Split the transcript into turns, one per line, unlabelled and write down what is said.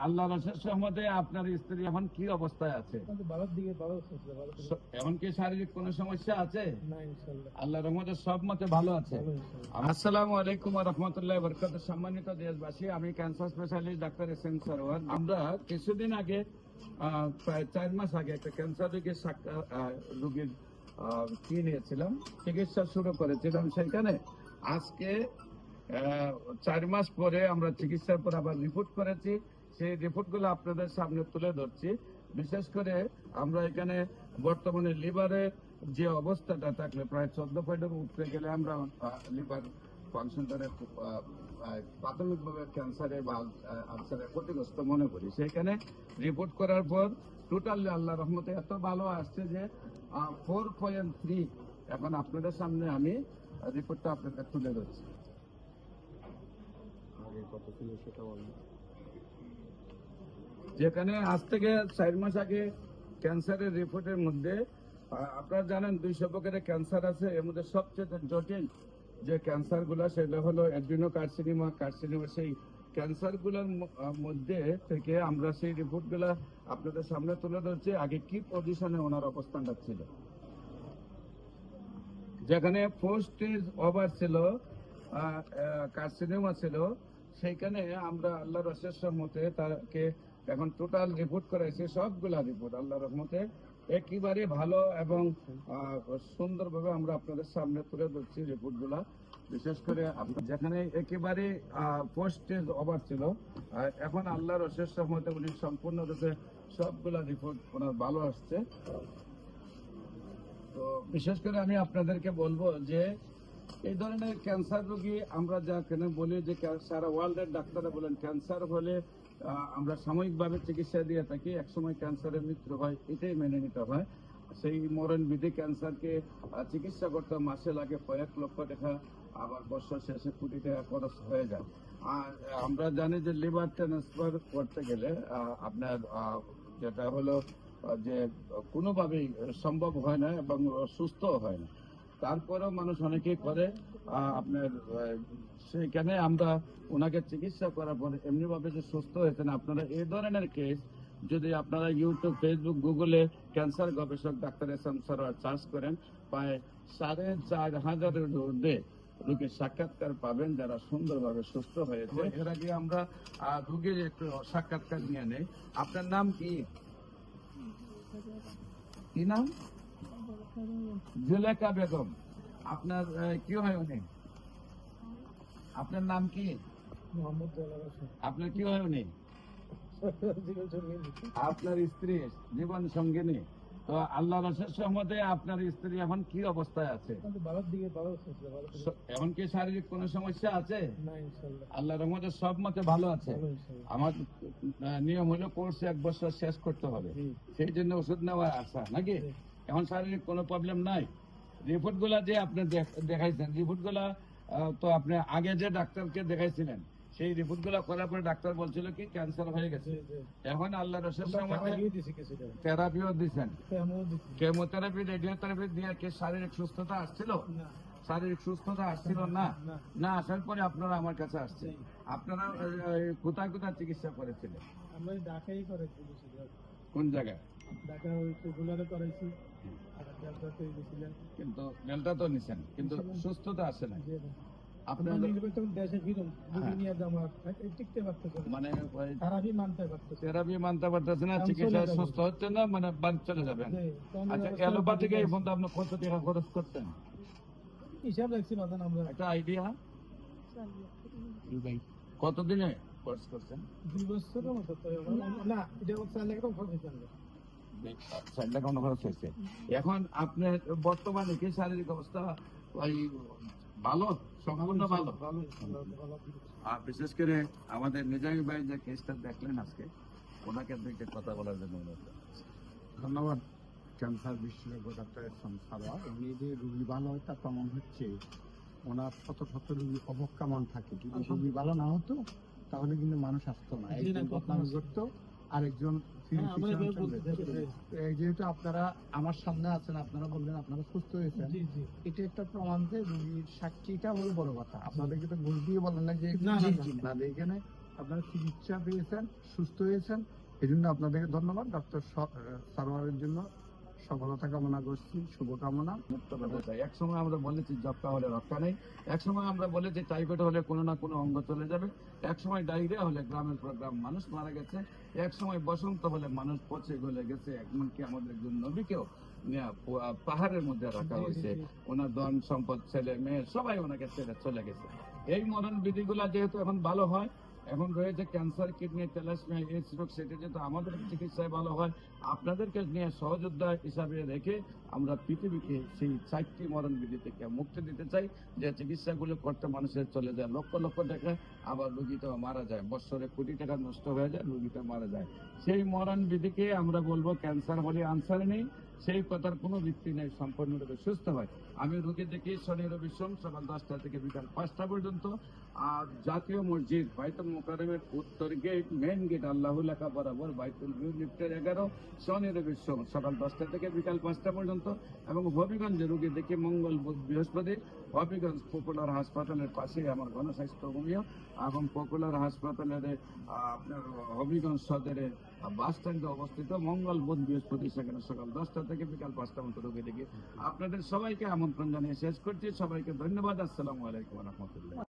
আল্লাহর অশেষ রহমতে আপনার স্ত্রী এখন কি অবস্থায় আছে? এমন কি শারীরিক কোনো সমস্যা আছে? আল্লাহর রহমতে সব মতে ভালো আছে। আসসালামু আলাইকুম ওয়া রাহমাতুল্লাহি ওয়া বারাকাতুহু। সম্মানিত দেশবাসী, আমি cancer specialist doctor SM. Sarwar. আমরা কিছুদিন আগে প্রায় 4 মাস আগে একটা ক্যান্সার রোগীর কি নিয়েছিলাম, চিকিৎসা শুরু করেছিলাম। সেখানে আজকে 4 মাস পরে আমরা চিকিৎসার পর আবার রিপোর্ট করেছি। সেই রিপোর্টগুলো আপনাদের সামনে তুলে ধরছি। বিশেষ করে আমরা এখানে বর্তমানে লিভারে যে অবস্থাটা থাকলে প্রায় 14 পয়েন্টের উঠতে গেলে আমরা লিভার ফাংশনটারে প্রাথমিকভাবে ক্যান্সারে বা আলসারে ক্ষতিগ্রস্ত মনে করি। সেখানে রিপোর্ট করার পর টোটালি আল্লাহ রহমতে এত ভালো আসছে যে 4.3। এখন আপনাদের সামনে আমি রিপোর্টটা আপনাদের তুলে ধরছি। যেখানে আজ থেকে 4 মাস আগে ক্যান্সারের রিপোর্টের মধ্যে আপনারা জানেন 200 প্রকারের ক্যান্সার আছে। এর মধ্যে সবচেয়ে জটিল যে ক্যান্সার গুলা সেটা হলো অ্যাডেনোকার্সিনোমা। সেই ক্যান্সার গুলোর মধ্যে থেকে আমরা সেই রিপোর্ট গুলা আপনাদের সামনে তুলে ধরছি। আগে কি পজিশনে ওনার অবস্থানটা ছিল, যেখানে 4 স্টেজ ওভার ছিল, কার্সিনোমা ছিল। সেইখানে আমরা আল্লাহর অশেষ রহমতে তাকে এখন টোটাল রিপোর্ট করাইছি। সবগুলা রিপোর্ট আল্লাহর রহমতে একেবারে ভালো এবং সুন্দরভাবে আমরা আপনাদের সামনে তুলে ধরছি রিপোর্টগুলা। বিশেষ করে যেখানে একেবারে 4 স্টেজ ওভার ছিল, এখন আল্লাহর অশেষ রহমতে উনি সম্পূর্ণরূপে সবগুলা রিপোর্ট ওনার ভালো আসছে। তো বিশেষ করে আমি আপনাদেরকে বলবো যে এই ধরনের ক্যান্সার রোগী আমরা যা কেন বলি যে সারা ওয়ার্ল্ডের ডাক্তাররা বলেন ক্যান্সার হলে আমরা সাময়িকভাবে চিকিৎসা দিয়ে থাকি, একসময় ক্যান্সারের মৃত্যু হয়, এটাই মেনে নিতে হয়। সেই মরণ বিধি ক্যান্সারকে চিকিৎসা করতে মাসে লাগে কয়েক লক্ষ টাকা, আবার বছর শেষে কোটি টাকা খরচ হয়ে যায়। আর আমরা জানি যে লিভার ট্রান্সফার করতে গেলে আপনার যেটা হলো যে কোনোভাবেই সম্ভব হয় না এবং সুস্থ হয় না। তারপরেও মানুষ অনেকেই করে। আপনার সেখানে আমরা ওনাকে চিকিৎসা করার পরে এমনি ভাবে যে সুস্থ হয়েছেন। আপনারা এই ধরনের কেস যদি আপনারা ইউটিউব, ফেসবুক, গুগলে ক্যান্সার গবেষক ডাক্তার এস.এম. সরোয়ার সার্চ করেন, প্রায় 4,500-এর ঊর্ধ্বে রোগীর সাক্ষাৎকার পাবেন যারা সুন্দরভাবে সুস্থ হয়েছে। এর আগে আমরা রোগীর একটু সাক্ষাৎকার নিয়ে নেই। আপনার নাম কি? কি নাম? জুলেখা বেগম। আপনার কি হয় উনি? আপনার নাম কি? আপনার কি হয় উনি? আপনার স্ত্রী জীবন সঙ্গিনী। তো আল্লাহর অশেষ রহমতে আপনার স্ত্রী এখন কি অবস্থায় আছে? এখন কি শারীরিক কোনো সমস্যা আছে? আল্লাহর রহমতে সব মতে ভালো আছে। আমার নিয়ম হলো কোর্স 1 বছর শেষ করতে হবে, সেই জন্য ওষুধ নেওয়া আসা নাকি। এখন শারীরিক কোনো প্রবলেম নাই। রিপোর্ট গুলা যে আপনি দেখাইছেন, রিপোর্ট গুলা তো আপনি আগে যে ডাক্তারকে দেখাইছিলেন সেই রিপোর্ট গুলা করার পরে ডাক্তার বলছিল কি ক্যান্সার হয়ে গেছে। এখন আল্লাহর অশেষ রহমতে থেরাপিও দিচ্ছেন, কেমোথেরাপি, রেডিওথেরাপি দিয়ে কি শারীরিক সুস্থতা আসছিল? শারীরিক সুস্থতা আসছিল না। না আসার পরে আপনারা আমার কাছে আসছে। আপনারা কোথায় কোথায় চিকিৎসা করেছিলেন?
আমরা ঢাকাই করেছি।
কোন জায়গায়?
ঢাকা করাইছি,
কিন্তু মেলটা তো নিছেন, কিন্তু সুস্থতা আসে না।
আপনার দেশে ফিরুন টিকতে পারতেছে
মানে
থেরাপি
মানতে পারতেছে না, চিকিৎসা সুস্থ হচ্ছে না, মানে বাদ চলে যাবেন। আচ্ছা, অ্যালোপ্যাথিকে এই ফোনটা আপনি কত টাকা খরচ করতেন
হিসাব রাখছি বাদান আমরা
একটা আইডিয়া? কতদিনে কোর্স করছেন?
2 বছরের মতো। না এটা 4 লাখ টাকা খরচ হয়েছে।
4 লাখ খরচ হয়েছে। এখন আপনার বর্তমানে কি শারীরিক অবস্থা ভালো? সম্পূর্ণ ভালো। আর বিশেষ করে আমাদের নিজামী ভাই যে কেসটা দেখলেন আজকে, ওনাকে দুইটা কথা বলার জন্য
ধন্যবাদ। ক্যান্সার বিশেষজ্ঞ ডাক্তার এস.এম. সরোয়ার। উনি যে রোগী ভালো হয় তার প্রমাণ হচ্ছে ওনার শত শত রোগী অবক্ষমান থাকে। যদি রোগী ভালো না হতো তাহলে কিন্তু মানুষ আসতো না, একজন বদনামি করতো আরেকজন। যেহেতু আপনারা আমার সামনে আছেন, আপনারা বললেন আপনারা সুস্থ হয়েছেন, এটা একটা প্রমাণ যে রোগীর সাক্ষীটা হলো বড় কথা। আপনাদেরকে তো ঘুষ দিয়ে বলেন না যে না, এখানে আপনারা চিকিৎসা পেয়েছেন, সুস্থ হয়েছেন, এই জন্য আপনাদেরকে ধন্যবাদ। ডক্টর সারোয়ারের জন্য সফলতা কামনা করছি, শুভকামনা।
মুক্ত করতে চাই। এক সময় আমরা বলেছি যক্কা হলে রক্ষা নেই, এক সময় আমরা বলেছি টাইফয়েড হলে কোনো না কোনো অঙ্গ চলে যাবে, এক সময় ডায়রিয়া হলে গ্রামের পর গ্রাম মানুষ মারা গেছে, এক সময় বসন্ত হলে মানুষ পচে গলে গেছে, এমনকি আমাদের একজন নবীকেও পাহাড়ের মধ্যে রাখা হয়েছে। ওনার ধন সম্পদ, ছেলে মেয়ে সবাই ওনাকে ছেড়ে চলে গেছে। এই মরণ বিধিগুলা যেহেতু এখন ভালো হয়, এখন রয়েছে ক্যান্সার, কিডনি, থ্যালাসেমিয়া, এইডস রোগ, সেটা যেহেতু আমাদের চিকিৎসায় ভালো হয়, আপনাদেরকে নিয়ে সহযোদ্ধা হিসাবে রেখে আমরা পৃথিবীকে সেই 4টি মরণ বিধি থেকে মুক্তি দিতে চাই, যে চিকিৎসাগুলো করতে মানুষের চলে যায় লক্ষ লক্ষ টাকা, আবার রোগীটা মারা যায়, বছরে কোটি টাকা নষ্ট হয়ে যায়, রোগীটা মারা যায়। সেই মরণ বিধিকে আমরা বলবো ক্যান্সার হলে আনসার নেই, সেই কথার কোনো ভিত্তি নেই, সম্পূর্ণরূপে সুস্থ হয়। আমি রোগী দেখি শনি রবি সোম সকাল 10টা থেকে বিকাল 5টা পর্যন্ত। আর জাতীয় মসজিদ বাইতুল মুকাররমের উত্তর গেট, মেন গেট আল্লাহু লেখা বরাবর, বাইতুল ভিউ লিফটের 11, শনি রবি সোম সকাল 10টা থেকে বিকাল 5টা পর্যন্ত। এবং হবিগঞ্জে রোগী দেখি মঙ্গল বুধ বৃহস্পতি। হবিগঞ্জ পপুলার হাসপাতালের পাশে আমার গণস্বাস্থ্য হোমিও, এবং পপুলার হাসপাতালের আপনার হবিগঞ্জ সদরে বাস স্ট্যান্ডে অবস্থিত। মঙ্গল বুধ বৃহস্পতি সেখানে সকাল 10টা থেকে বিকাল 5টা পর্যন্ত রোগী দেখি। আপনাদের সবাইকে আমন্ত্রণ জানিয়ে শেষ করছি। সবাইকে ধন্যবাদ। আসসালামু আলাইকুম ওয়া রাহমাতুল্লাহ।